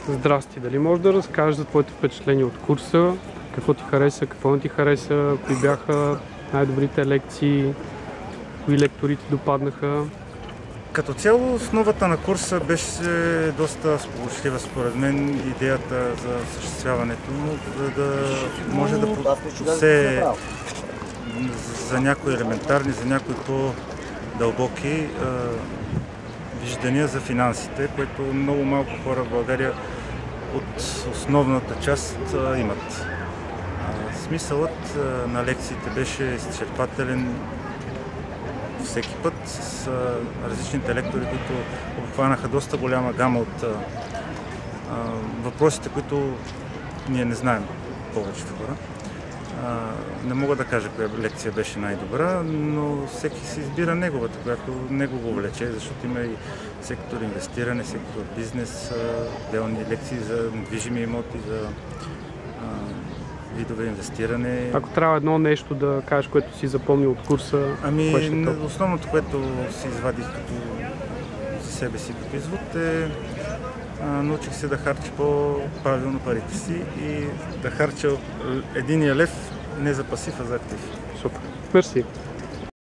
Здрасти, дали можеш да разкажеш за твоите впечатления от курса? Какво ти хареса, какво не ти хареса, кои бяха най-добрите лекции, кои лектори ти допаднаха? Като цяло основата на курса беше доста сполучлива според мен, идеята за осъществяването му, за да може да се за някои елементарни, за някои по-дълбоки виждания за финансите, което много малко хора в България от основната част имат. Смисълът на лекциите беше изчерпателен всеки път с различните лектори, които обхванаха доста голяма гама от въпросите, които ние не знаем повечето хора. Не мога да кажа коя лекция беше най-добра, но всеки си избира неговата, която него го влече, защото има и сектор инвестиране, сектор бизнес, отделни лекции за недвижими имоти, за видове инвестиране. Ако трябва едно нещо да кажеш, което си запомнил от курса, основното, което си извадих като за себе си като извод е научих се да харча по-правилно парите си и да харча единия лев не за пасив, а за актив. Супер. Мерси.